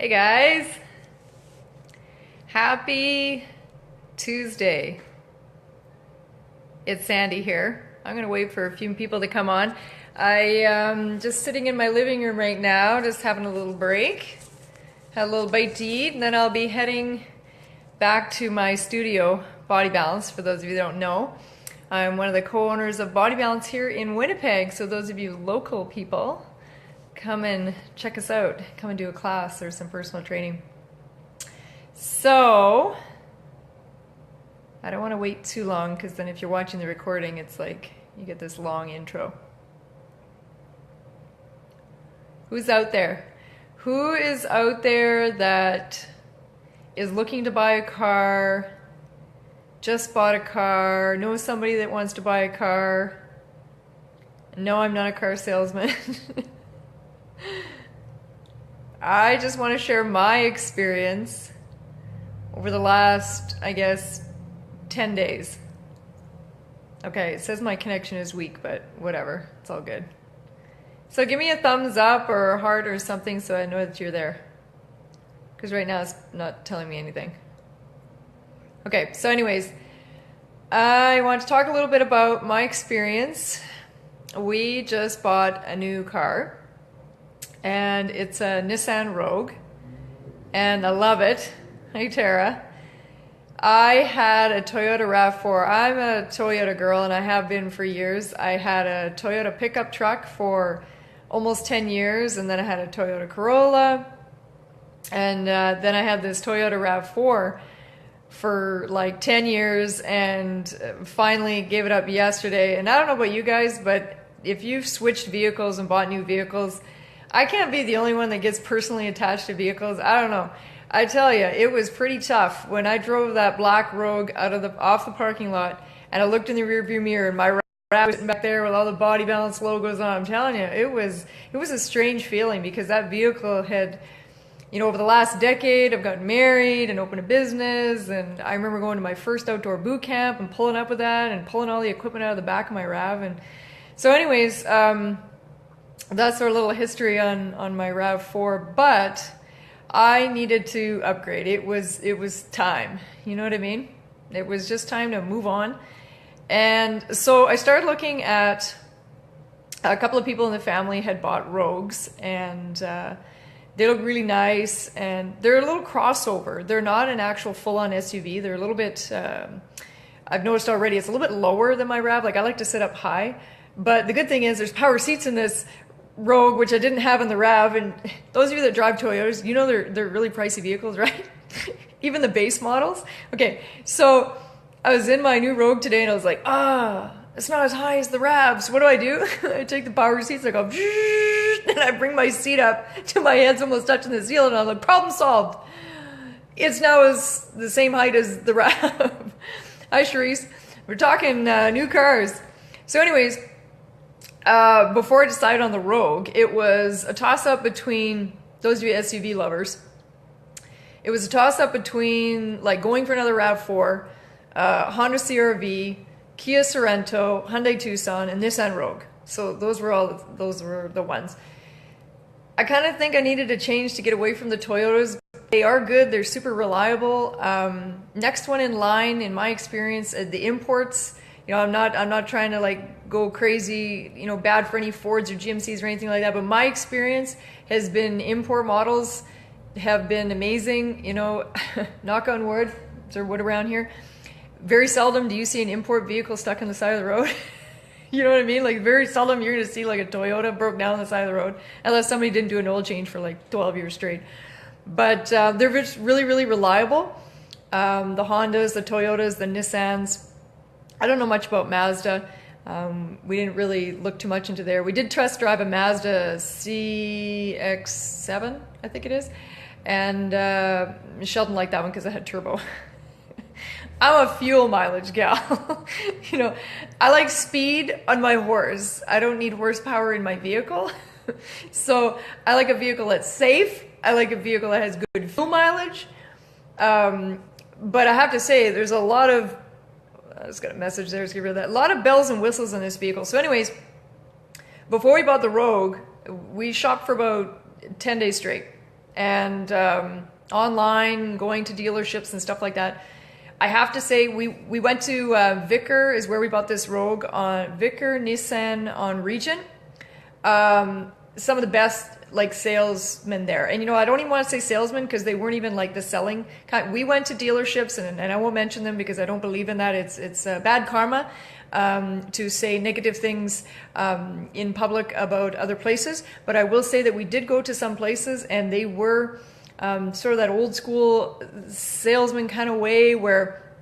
Hey guys, happy Tuesday. It's Sandy here. I'm gonna wait for a few people to come on. I just sitting in my living room right now, just having a little break. Had a little bite to eat, and then I'll be heading back to my studio, Body Balance, for those of you that don't know. I'm one of the co-owners of Body Balance here in Winnipeg, so those of you local people, come and check us out. Come and do a class or some personal training. So, I don't want to wait too long because then if you're watching the recording, it's like you get this long intro. Who's out there? Who is out there that is looking to buy a car, just bought a car, knows somebody that wants to buy a car? No, I'm not a car salesman. I just want to share my experience over the last, I guess, 10 days. Okay, it says my connection is weak, but whatever, it's all good. So give me a thumbs up or a heart or something so I know that you're there. Because right now it's not telling me anything. Okay, so anyways, I want to talk a little bit about my experience. We just bought a new car. And it's a Nissan Rogue, and I love it. Hey Tara. I had a Toyota RAV4. I'm a Toyota girl, and I have been for years. I had a Toyota pickup truck for almost 10 years, and then I had a Toyota Corolla, and then I had this Toyota RAV4 for like 10 years, and finally gave it up yesterday. And I don't know about you guys, but if you've switched vehicles and bought new vehicles, I can't be the only one that gets personally attached to vehicles. I don't know. I tell you, it was pretty tough when I drove that black Rogue off the parking lot, and I looked in the rearview mirror, and my RAV was sitting back there with all the Body Balance logos on. I'm telling you, it was a strange feeling because that vehicle had, over the last decade, I've gotten married and opened a business, and I remember going to my first outdoor boot camp and pulling up with that and pulling all the equipment out of the back of my RAV. And so, anyways. That's our little history on my RAV4, but I needed to upgrade. It was time. You know what I mean? It was just time to move on. And so I started looking at a couple of people in the family had bought Rogues, and they look really nice, and they're a little crossover. They're not an actual full-on SUV. They're a little bit, I've noticed already, it's a little bit lower than my RAV. Like, I like to sit up high. But the good thing is there's power seats in this Rogue, which I didn't have in the RAV, and those of you that drive Toyotas, you know they're really pricey vehicles, right? Even the base models. Okay, so I was in my new Rogue today, and I was like, it's not as high as the RAV, so what do? I take the power seats, I go, and I bring my seat up till my head's almost touching the ceiling, and I'm like, problem solved. It's now the same height as the RAV. Hi, Charisse. We're talking new cars. So anyways, before I decided on the Rogue, it was a toss-up between, those of you SUV lovers, it was a toss-up between like going for another RAV4, Honda CR-V, Kia Sorento, Hyundai Tucson, and Nissan Rogue. So those were the ones. I kind of think I needed a change to get away from the Toyotas. They are good. They're super reliable. Next one in line, in my experience, the imports. I'm not trying to like go crazy, bad for any Fords or GMCs or anything like that. But my experience has been import models have been amazing. Knock on wood. Is there wood around here? Very seldom do you see an import vehicle stuck on the side of the road. You know what I mean? Like, very seldom you're going to see like a Toyota broke down on the side of the road, unless somebody didn't do an oil change for like 12 years straight. But they're just really, really reliable. The Hondas, the Toyotas, the Nissans. I don't know much about Mazda. We didn't really look too much into there. We did test drive a Mazda CX-7, I think it is. And Sheldon liked that one because it had turbo. I'm a fuel mileage gal. I like speed on my horse. I don't need horsepower in my vehicle. So I like a vehicle that's safe. I like a vehicle that has good fuel mileage. But I have to say, there's a lot of, I just got a message there, let's get rid of that. A lot of bells and whistles in this vehicle. So anyways, before we bought the Rogue, we shopped for about 10 days straight. and online, going to dealerships and stuff like that. I have to say, we went to Vickers is where we bought this Rogue, on Vickers Nissan on Regent. Some of the best like salesmen there, and I don't even want to say salesmen because they weren't even like the selling kind. We went to dealerships, and I won't mention them because I don't believe in that. It's bad karma to say negative things in public about other places. But I will say that we did go to some places, and they were sort of that old school salesman kind of way where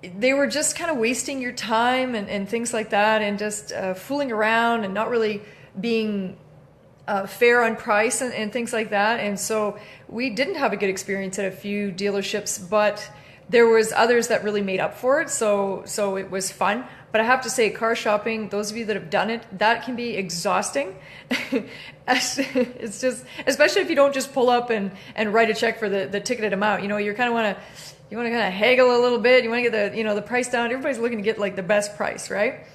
they were just kind of wasting your time and things like that, and just fooling around and not really being fair on price and things like that. And so we didn't have a good experience at a few dealerships, but there was others that really made up for it. So it was fun. But I have to say, car shopping, those of you that have done it, that can be exhausting. It's just, especially if you don't just pull up and write a check for the ticketed amount. You kind of want to kind of haggle a little bit. You want to get the price down. Everybody's looking to get like the best price, right?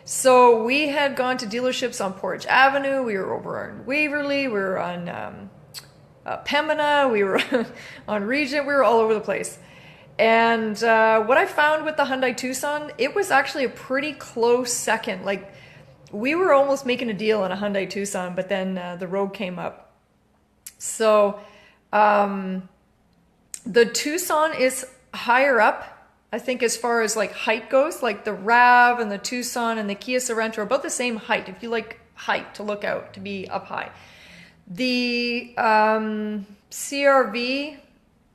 So we had gone to dealerships on Portage Avenue. We were over on Waverly. We were on Pembina. We were on Regent. We were all over the place. And what I found with the Hyundai Tucson, it was actually a pretty close second. Like, we were almost making a deal on a Hyundai Tucson, but then the Rogue came up. So the Tucson is higher up, I think, as far as like height goes. Like the RAV and the Tucson and the Kia Sorento are about the same height, if you like height to look out, to be up high. The CRV,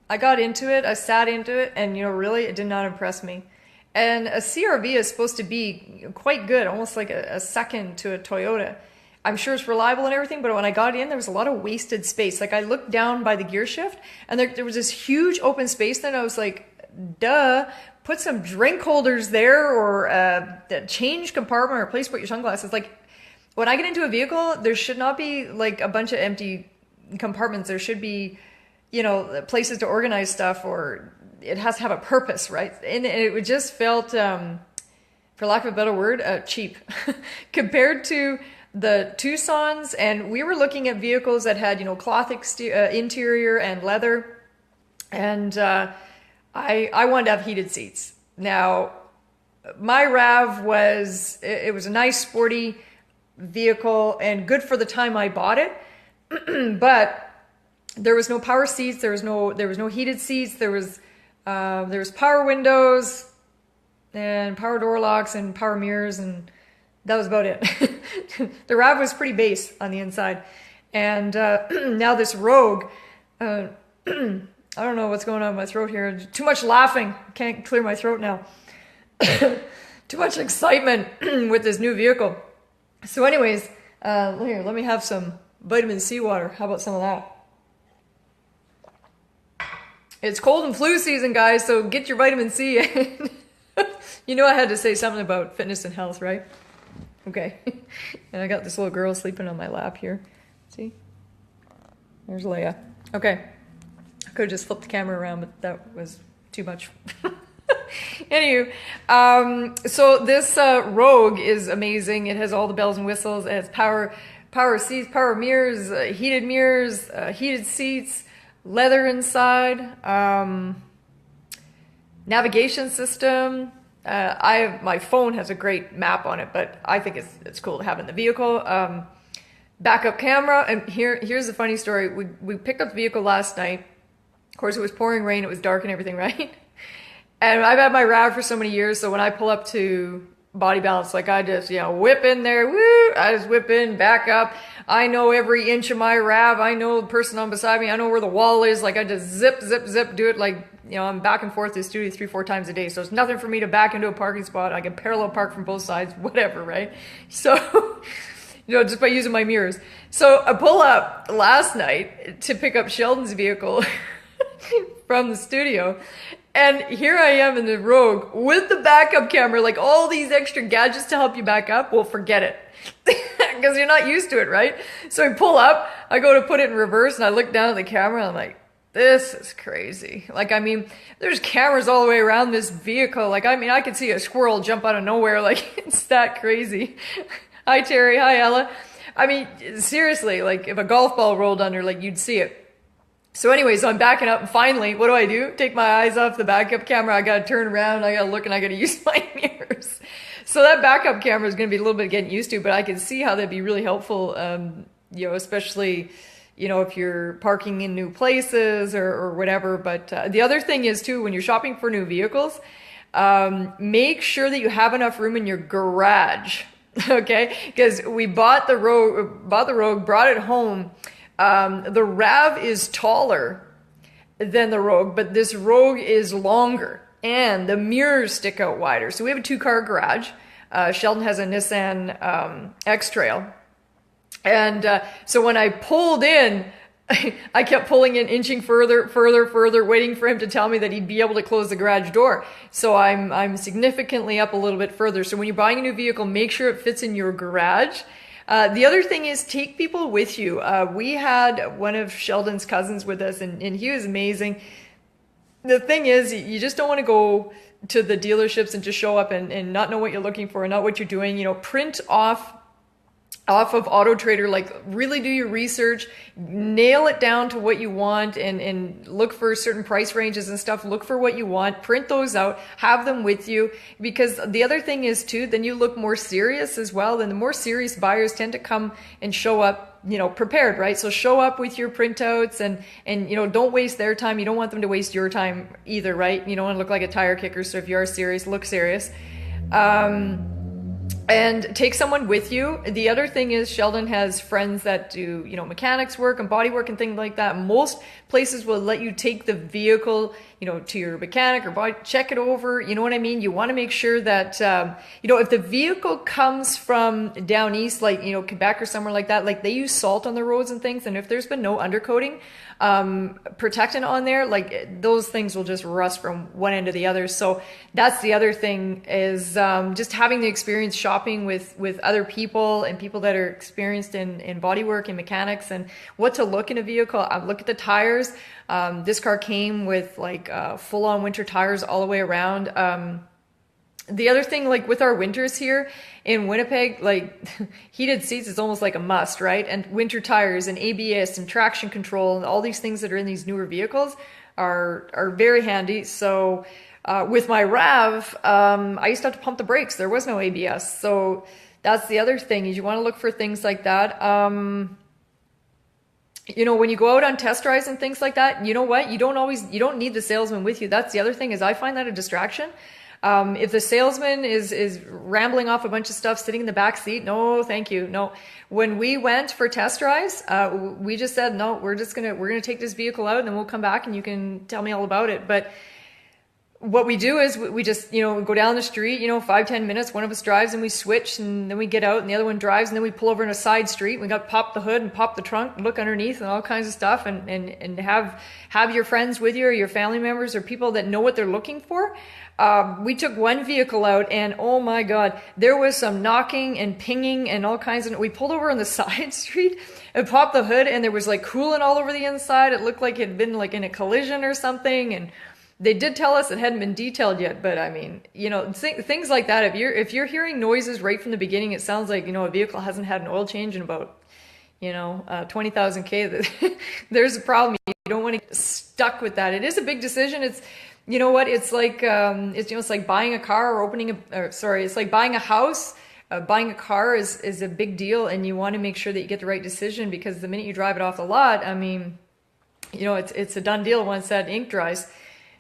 I got into it, I sat into it, and really it did not impress me. And a CRV is supposed to be quite good, almost like a second to a Toyota. I'm sure it's reliable and everything, but when I got in, there was a lot of wasted space. Like, I looked down by the gear shift, and there was this huge open space. Then I was like, duh, put some drink holders there, or a change compartment, or a place to put your sunglasses. Like, when I get into a vehicle, there should not be like a bunch of empty compartments. There should be, places to organize stuff, or it has to have a purpose, right? And it just felt, for lack of a better word, cheap compared to the Tucsons. And we were looking at vehicles that had, cloth interior and leather. And I wanted to have heated seats. Now, my RAV was a nice sporty vehicle and good for the time I bought it. But there was no power seats. There was no heated seats. There was power windows and power door locks and power mirrors, and that was about it. The RAV was pretty base on the inside. And now this Rogue, I don't know what's going on with my throat here. Too much laughing. Can't clear my throat now. Too much excitement with this new vehicle. So anyways, here, let me have some vitamin C water. How about some of that? It's cold and flu season, guys, so get your vitamin C in. I had to say something about fitness and health, right? Okay. And I got this little girl sleeping on my lap here. See? There's Leia. Okay. I could have just flipped the camera around, but that was too much. Anywho, so this Rogue is amazing. It has all the bells and whistles. It has power seats, power mirrors, heated seats, leather inside, navigation system. My phone has a great map on it, but I think it's cool to have in the vehicle. Backup camera, and here's the funny story. We picked up the vehicle last night. Of course, it was pouring rain. It was dark and everything, right? And I've had my RAV for so many years, so when I pull up to Body Balance, like, I just, whip in there, woo! I just whip in, back up. I know every inch of my RAV. I know the person on beside me. I know where the wall is. Like, I just zip, do it like, I'm back and forth to the studio 3-4 times a day. So it's nothing for me to back into a parking spot. I can parallel park from both sides, whatever, right? So, just by using my mirrors. So I pull up last night to pick up Sheldon's vehicle from the studio. And here I am in the Rogue with the backup camera, like all these extra gadgets to help you back up. Well, forget it. Because you're not used to it, right? So I pull up, I go to put it in reverse, and I look down at the camera, and I'm like, this is crazy. Like, there's cameras all the way around this vehicle. Like, I could see a squirrel jump out of nowhere. Like, it's that crazy. Hi, Terry. Hi, Ella. I mean, seriously, like if a golf ball rolled under, like you'd see it. So anyway, so I'm backing up and finally, what do? Take my eyes off the backup camera. I gotta turn around, I gotta look, and I gotta use my mirrors. So that backup camera is gonna be a little bit getting used to, but I can see how that'd be really helpful, especially, if you're parking in new places or whatever. But the other thing is too, when you're shopping for new vehicles, make sure that you have enough room in your garage. Okay, because we bought the Rogue, brought it home. The RAV is taller than the Rogue, but this Rogue is longer and the mirrors stick out wider. So we have a 2-car garage. Sheldon has a Nissan X-Trail. And so when I pulled in, I kept pulling in, inching further, waiting for him to tell me that he'd be able to close the garage door. So I'm significantly up a little bit further. So when you're buying a new vehicle, make sure it fits in your garage. The other thing is take people with you. We had one of Sheldon's cousins with us, and he was amazing. The thing is, you just don't want to go to the dealerships and just show up and not know what you're looking for and not what you're doing. Print off of Auto Trader, like really do your research, nail it down to what you want, and look for certain price ranges and stuff. Look for what you want, print those out, have them with you, because the other thing is too, then you look more serious as well. And the more serious buyers tend to come and show up, prepared, right? So show up with your printouts and don't waste their time. You don't want them to waste your time either, right? You don't want to look like a tire kicker. So if you are serious, look serious. And take someone with you. The other thing is Sheldon has friends that do, mechanics work and body work and things like that. Most places will let you take the vehicle, to your mechanic or body, check it over. You know what I mean? You want to make sure that, if the vehicle comes from down east, like, Quebec or somewhere like that, like they use salt on the roads and things. And if there's been no undercoating, protectant on there, like those things will just rust from one end to the other. So that's the other thing is just having the experience shopping with other people and people that are experienced in bodywork and mechanics and what to look in a vehicle. Look at the tires. This car came with like full-on winter tires all the way around. The other thing, like with our winters here in Winnipeg, like heated seats is almost like a must, right? And winter tires and ABS and traction control and all these things that are in these newer vehicles are very handy. So with my RAV, I used to have to pump the brakes. There was no ABS. So that's the other thing is you want to look for things like that. When you go out on test drives and things like that, you know what? You don't need the salesman with you. That's the other thing is I find that a distraction. If the salesman is rambling off a bunch of stuff sitting in the back seat, no, thank you. No. When we went for test drives, we just said, no, we're going to take this vehicle out and then we'll come back and you can tell me all about it. But what we do is we just, go down the street, 5-10 minutes, one of us drives and we switch and then we get out and the other one drives and then we pull over in a side street. We got pop the hood and pop the trunk, look underneath and all kinds of stuff and have your friends with you or your family members or people that know what they're looking for. We took one vehicle out and oh my God, there was some knocking and pinging and all kinds of, we pulled over on the side street and popped the hood and there was like coolant all over the inside. It looked like it had been like in a collision or something. And they did tell us it hadn't been detailed yet, but I mean, things like that. If you're hearing noises right from the beginning, it sounds like, a vehicle hasn't had an oil change in about, 20,000 K. There's a problem. You don't want to get stuck with that. It is a big decision. It's, it's like, it's like buying a car or it's like buying a house. Buying a car is a big deal and you want to make sure that you get the right decision because the minute you drive it off the lot, I mean, it's a done deal once that ink dries.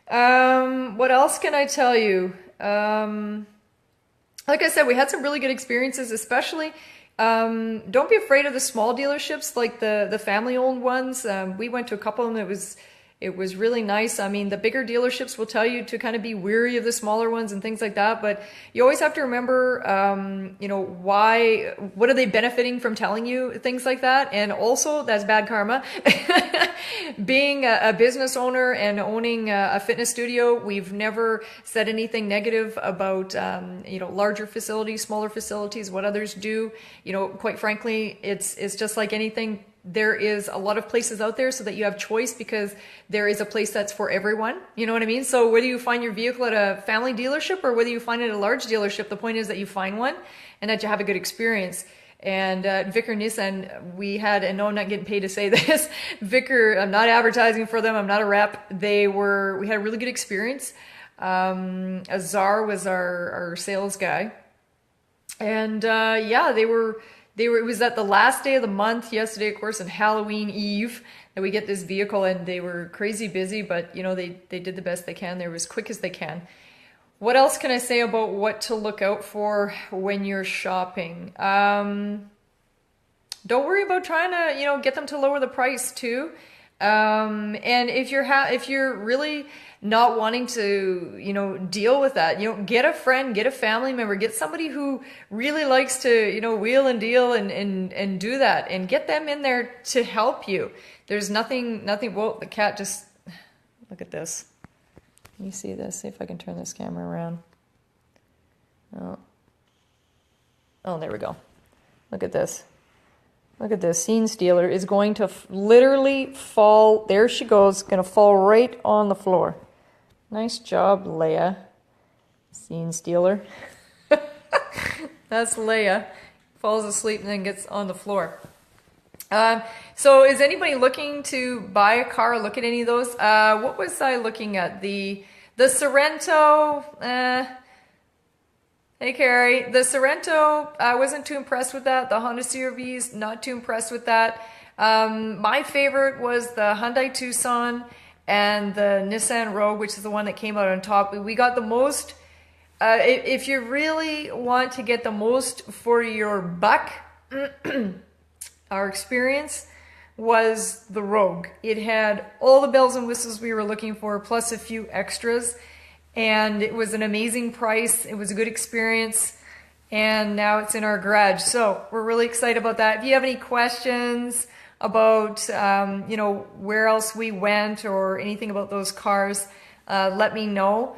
What else can I tell you? Like I said, we had some really good experiences, especially, don't be afraid of the small dealerships, like the family owned ones. We went to a couple of them. It was really nice. I mean, the bigger dealerships will tell you to kind of be weary of the smaller ones and things like that. But you always have to remember, what are they benefiting from telling you things like that? And also, that's bad karma. Being a business owner and owning a fitness studio, we've never said anything negative about, larger facilities, smaller facilities, what others do. Quite frankly, it's just like anything. There is a lot of places out there so that you have choice because there is a place that's for everyone. You know what I mean? So whether you find your vehicle at a family dealership or whether you find it at a large dealership, the point is that you find one and that you have a good experience. And Vickr Nissan, we had, and no, I'm not getting paid to say this, Vickr, I'm not advertising for them, I'm not a rep. We had a really good experience. Azar was our sales guy. And yeah, it was at the last day of the month, yesterday, of course, on Halloween Eve, that we get this vehicle, and they were crazy busy, but you know, they did the best they can. They were as quick as they can. What else can I say about what to look out for when you're shopping? Don't worry about trying to, you know, get them to lower the price too. And if you're really not wanting to, you know, deal with that, you know, get a friend, get a family member, get somebody who really likes to, you know, wheel and deal and do that, and get them in there to help you. There's nothing, whoa, the cat just, look at this. Can you see this? See if I can turn this camera around. Oh, there we go. Look at this. Look at this. Scene Stealer is going to literally fall. There she goes. Going to fall right on the floor. Nice job, Leia. Scene Stealer. That's Leia. Falls asleep and then gets on the floor. So is anybody looking to buy a car, look at any of those? What was I looking at? The Sorento, hey Carrie, the Sorento, I wasn't too impressed with that. The Honda CR-Vs, not too impressed with that. My favorite was the Hyundai Tucson and the Nissan Rogue, which is the one that came out on top. We got the most, if you really want to get the most for your buck, our experience was the Rogue. It had all the bells and whistles we were looking for, plus a few extras. And it was an amazing price. It was a good experience. And now it's in our garage. So we're really excited about that. If you have any questions about, you know, where else we went or anything about those cars, let me know.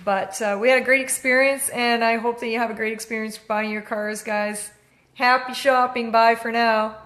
But we had a great experience, and I hope that you have a great experience buying your cars, guys. Happy shopping. Bye for now.